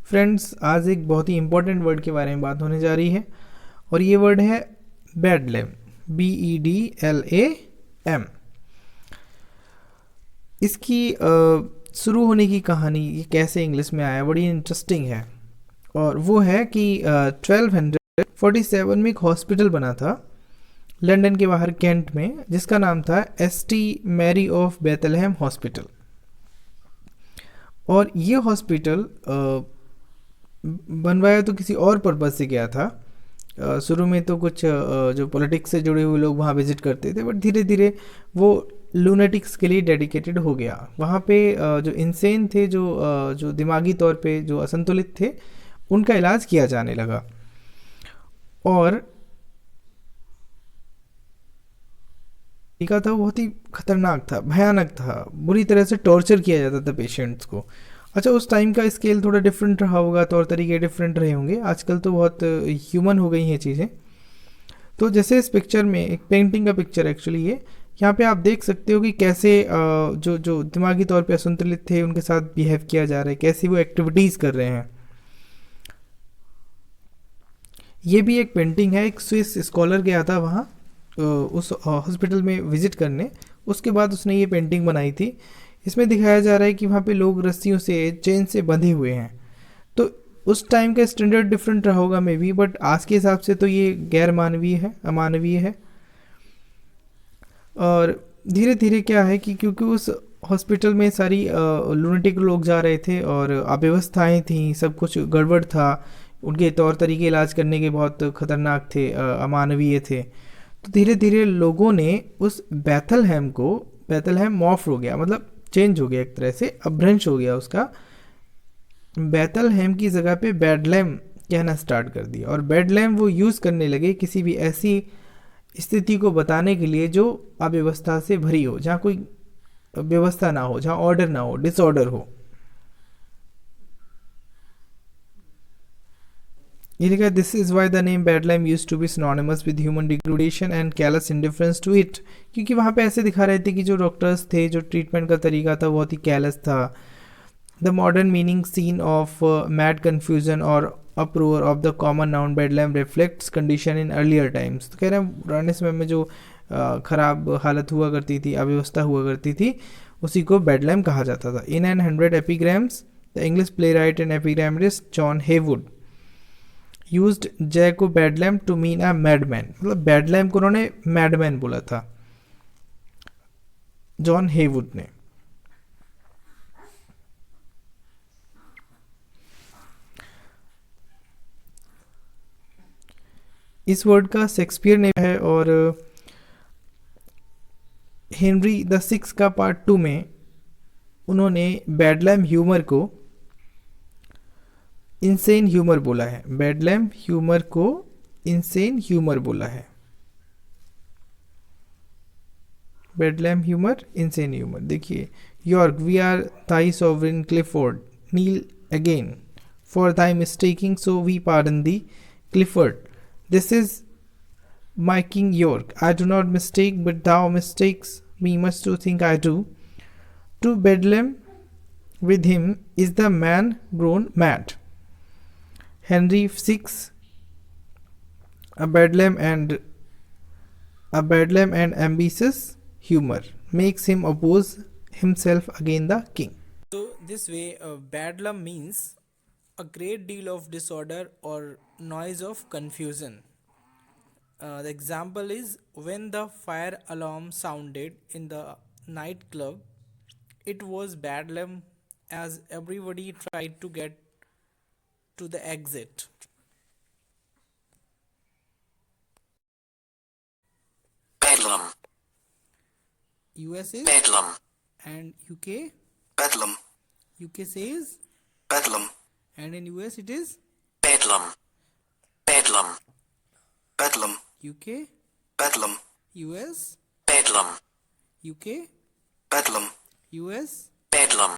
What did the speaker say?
Friends, आज एक बहुत ही इम्पोर्टेंट वर्ड के बारे में बात होने जा रही है और ये वर्ड है बेडलेम। BEDLAM। इसकी शुरू होने की कहानी, ये कैसे इंग्लिश में आया, बड़ी इंटरेस्टिंग है। और वो है कि 1247 में एक हॉस्पिटल बना था लंदन के बाहर कैंट में, जिसका नाम था ST Mary of Bethlehem hospital. और ये हॉस्पिटल बनवाया तो किसी और पर्पज़ से गया था। शुरू में तो कुछ जो पॉलिटिक्स से जुड़े हुए लोग वहाँ विजिट करते थे, बट धीरे धीरे वो लूनेटिक्स के लिए डेडिकेटेड हो गया। वहाँ पे जो इंसेन थे, जो दिमागी तौर पे जो असंतुलित थे, उनका इलाज किया जाने लगा। और तरीका था वो बहुत ही खतरनाक था, भयानक था, बुरी तरह से टॉर्चर किया जाता था पेशेंट्स को। अच्छा, उस टाइम का स्केल थोड़ा डिफरेंट रहा होगा, तौर तरीके डिफरेंट रहे होंगे। आजकल तो बहुत ह्यूमन हो गई हैं चीज़ें। तो जैसे इस पिक्चर में, एक पेंटिंग का पिक्चर एक्चुअली ये, यहाँ पे आप देख सकते हो कि कैसे जो जो दिमागी तौर पे असंतुलित थे उनके साथ बिहेव किया जा रहा है, कैसी वो एक्टिविटीज़ कर रहे हैं। ये भी एक पेंटिंग है। एक स्विस स्कॉलर गया था वहाँ उस हॉस्पिटल में विजिट करने, उसके बाद उसने ये पेंटिंग बनाई थी। इसमें दिखाया जा रहा है कि वहाँ पे लोग रस्सियों से, चेन से बंधे हुए हैं। तो उस टाइम का स्टैंडर्ड डिफरेंट रहा होगा मे बी, बट आज के हिसाब से तो ये गैर मानवीय है, अमानवीय है। और धीरे धीरे क्या है कि क्योंकि उस हॉस्पिटल में सारी लूनेटिक लोग जा रहे थे और अव्यवस्थाएं थी, सब कुछ गड़बड़ था, उनके तौर तरीके इलाज करने के बहुत खतरनाक थे, अमानवीय थे। तो धीरे धीरे लोगों ने उस बैथलहम मॉर्फ हो गया, मतलब चेंज हो गया, एक तरह से अपभ्रंश हो गया उसका। बैथलहम की जगह पे बेडलैम कहना स्टार्ट कर दिया। और बेडलैम वो यूज़ करने लगे किसी भी ऐसी स्थिति को बताने के लिए जो अव्यवस्था से भरी हो, जहाँ कोई व्यवस्था ना हो, जहाँ ऑर्डर ना हो, डिसऑर्डर हो। ये लिखा, this is why the name bedlam used to be synonymous with human degradation and callous indifference to it. क्योंकि वहाँ पे ऐसे दिखा रहे थे कि जो डॉक्टर्स थे, जो ट्रीटमेंट का तरीका था, बहुत ही कैलस था। The modern meaning scene of mad confusion और uproar of the common noun bedlam reflects condition in earlier times। तो कह रहे हैं पुराने समय में जो खराब हालत हुआ करती थी, अव्यवस्था हुआ करती थी, उसी को बेडलैम कहा जाता था। In an 100 epigrams the English playwright and epigrammatist John Heywood used Jacko bedlam to mean a madman. मतलब बेडलैम को उन्होंने मैडमैन बोला था, जॉन हेवुड ने। इस वर्ड का शेक्सपियर ने है, और हेनरी द सिक्स का पार्ट 2 में उन्होंने बेडलैम ह्यूमर को इंसेन ह्यूमर बोला है। बेडलैम ह्यूमर को इंसेन ह्यूमर बोला है। Bedlam humour, insane humour. देखिए, York, we are thy sovereign Clifford, kneel again for thy mistaking, so we pardon thee Clifford. This is my King York. I do not mistake, but thou mistakes me much to think I do. To Bedlam with him is the man grown mad. Henry VI, a bedlam and ambitious humor makes him oppose himself against the king. So this way, bedlam means a great deal of disorder or noise of confusion. The example is when the fire alarm sounded in the nightclub, it was bedlam as everybody tried to get to the exit. Bedlam. US is Bedlam. and UK. Bedlam. UK says, Bedlam. and in US it is Bedlam. Bedlam. Bedlam. UK, Bedlam. US, Bedlam. UK, Bedlam. US. Bedlam.